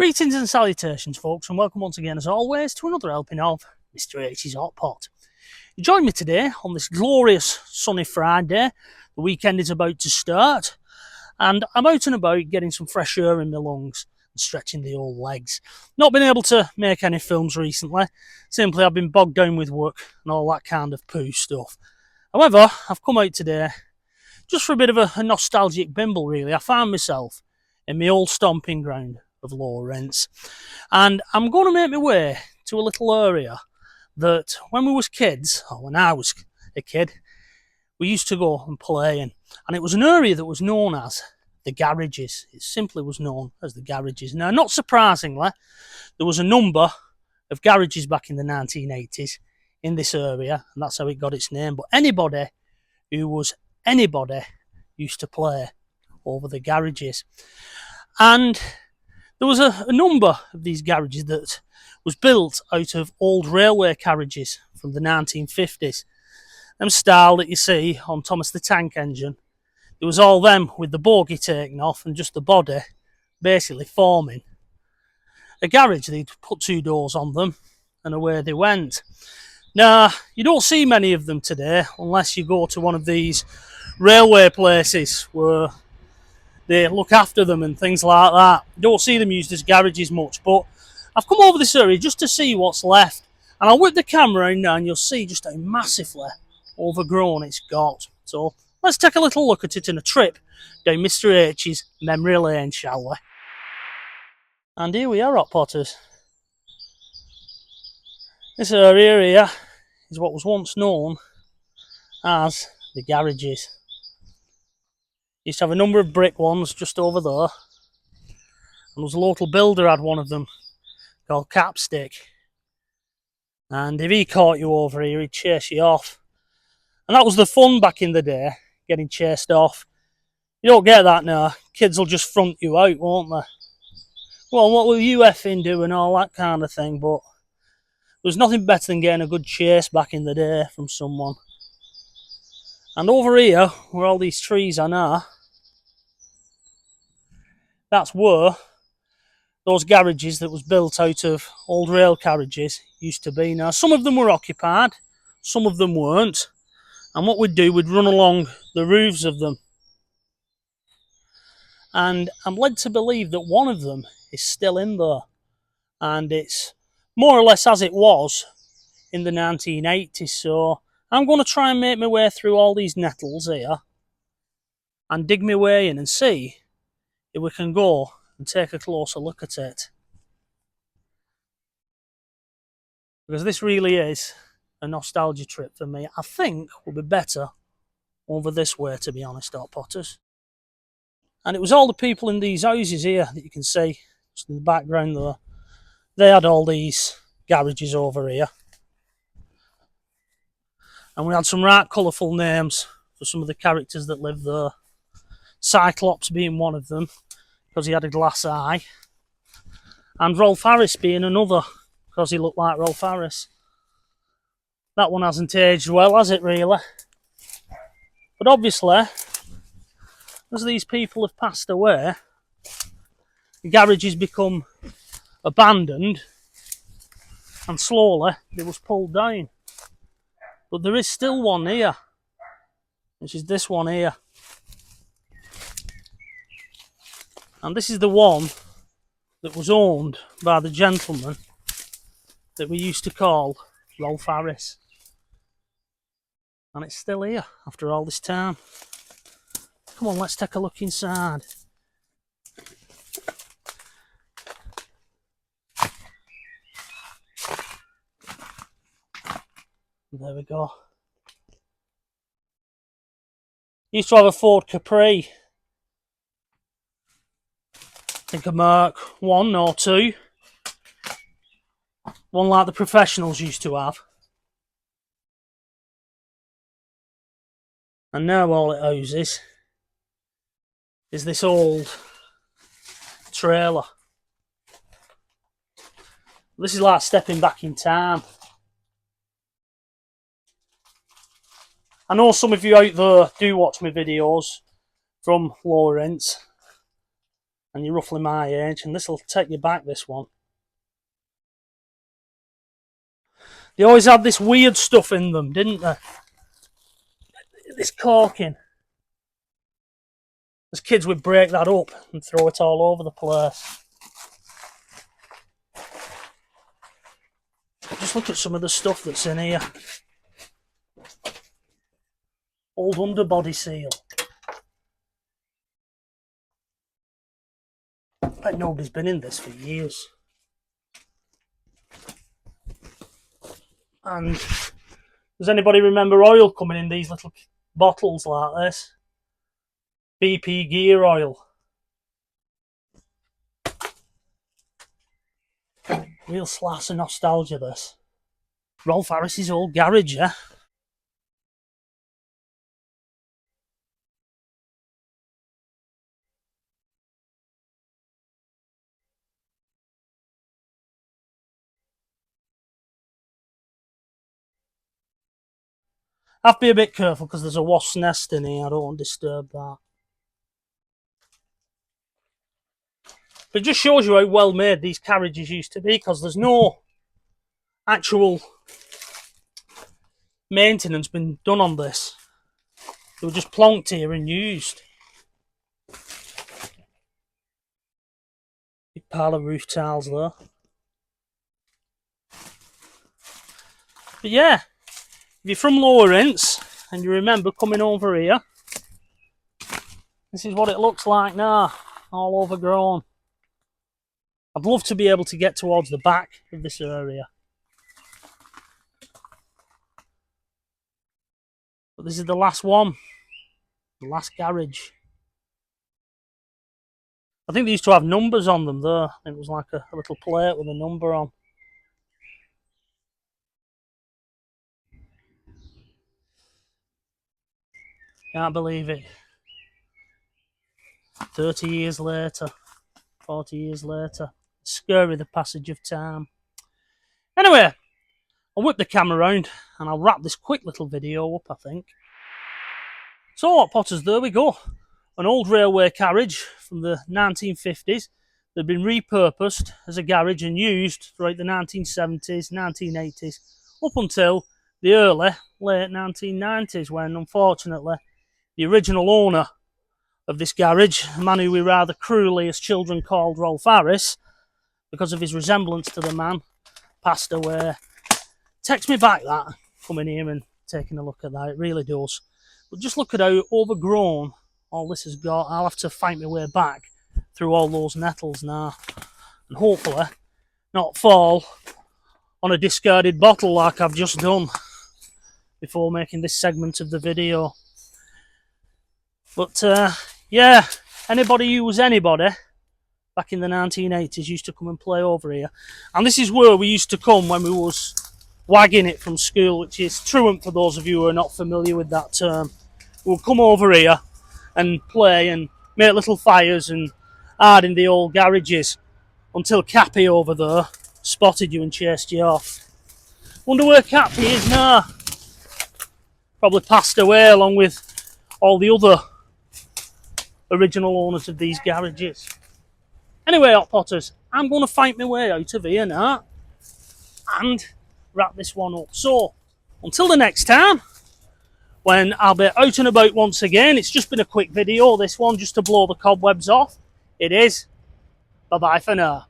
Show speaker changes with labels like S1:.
S1: Greetings and salutations, folks, and welcome once again, as always, to another helping of Mr. H's Hot Pot. You join me today on this glorious sunny Friday. The weekend is about to start, and I'm out and about getting some fresh air in my lungs and stretching the old legs. Not been able to make any films recently. Simply, I've been bogged down with work and all that kind of poo stuff. However, I've come out today just for a bit of a nostalgic bimble, really. I found myself in my old stomping ground of Lower Ince, and I'm going to make my way to a little area that when we was kids, or when I was a kid, we used to go and play in, and it was an area that was known as the garages. It simply was known as the garages. Now, not surprisingly, there was a number of garages back in the 1980s in this area, and that's how it got its name. But anybody who was anybody used to play over the garages, and there was a number of these garages that was built out of old railway carriages from the 1950s. Them style that you see on Thomas the Tank Engine. It was all them with the bogie taken off and just the body basically forming a garage. They'd put two doors on them and away they went. Now, you don't see many of them today unless you go to one of these railway places where they look after them and things like that. You don't see them used as garages much, but I've come over this area just to see what's left, and I'll whip the camera in now and you'll see just how massively overgrown it's got. So let's take a little look at it in a trip down Mr. H's memory lane, shall we? And here we are, Hot Potters. This area here is what was once known as the garages. Used to have a number of brick ones just over there, and there was a local builder had one of them called Capstick, and if he caught you over here he'd chase you off, and that was the fun back in the day, getting chased off. You don't get that now. Kids will just front you out, won't they? Well, what were you effing doing, all that kind of thing, but there was nothing better than getting a good chase back in the day from someone. And over here, where all these trees are now, that's where those garages that was built out of old rail carriages used to be. Now, some of them were occupied, some of them weren't. And what we'd do, we'd run along the roofs of them. And I'm led to believe that one of them is still in there. And it's more or less as it was in the 1980s. So I'm going to try and make my way through all these nettles here and dig my way in and see if we can go and take a closer look at it. Because this really is a nostalgia trip for me. I think we'll be better over this way, to be honest, Hot Potters. And it was all the people in these houses here that you can see just in the background there. They had all these garages over here. And we had some right colourful names for some of the characters that lived there. Cyclops being one of them, because he had a glass eye. And Rolf Harris being another, because he looked like Rolf Harris. That one hasn't aged well, has it, really? But obviously, as these people have passed away, the garages become abandoned, and slowly they was pulled down. But there is still one here, which is this one here. And this is the one that was owned by the gentleman that we used to call Rolf Harris. And it's still here after all this time. Come on, let's take a look inside. There we go. Used to have a Ford Capri. I think a Mark 1 or 2. One like the professionals used to have. And now all it houses is this old trailer. This is like stepping back in time. I know some of you out there do watch my videos from Lower Ince, and you're roughly my age, and this will take you back, this one. They always had this weird stuff in them, didn't they? This corking. As kids would break that up and throw it all over the place. Just look at some of the stuff that's in here. Old underbody seal. I bet nobody's been in this for years. And does anybody remember oil coming in these little bottles like this? BP gear oil. Real slice of nostalgia, this. Rolf Harris's old garage, yeah? Have to be a bit careful because there's a wasp's nest in here. I don't want to disturb that. But it just shows you how well made these carriages used to be, because there's no actual maintenance been done on this. They were just plonked here and used. Big pile of roof tiles there. But yeah, if you're from Lower Ince and you remember coming over here, this is what it looks like now, all overgrown. I'd love to be able to get towards the back of this area. But this is the last one, the last garage. I think they used to have numbers on them there. It was like a little plate with a number on. Can't believe it. 30 years later, 40 years later. Scary, the passage of time. Anyway, I'll whip the camera around and I'll wrap this quick little video up, I think. So, Hot Potters, there we go. An old railway carriage from the 1950s that had been repurposed as a garage and used throughout the 1970s, 1980s, up until the late 1990s, when unfortunately the original owner of this garage, a man who we rather cruelly as children called Rolf Harris, because of his resemblance to the man, passed away. Takes me back, that, coming here and taking a look at that, it really does. But just look at how overgrown all this has got. I'll have to fight my way back through all those nettles now, and hopefully not fall on a discarded bottle like I've just done before making this segment of the video. But yeah, anybody who was anybody back in the 1980s used to come and play over here. And this is where we used to come when we was wagging it from school, which is truant for those of you who are not familiar with that term. We'll come over here and play and make little fires and hide in the old garages until Cappy over there spotted you and chased you off. Wonder where Cappy is now. Probably passed away along with all the other original owners of these garages. Anyway, Hot Potters, I'm going to fight my way out of here now and wrap this one up. So, until the next time, when I'll be out and about once again. It's just been a quick video, this one, just to blow the cobwebs off. It is. Bye-bye for now.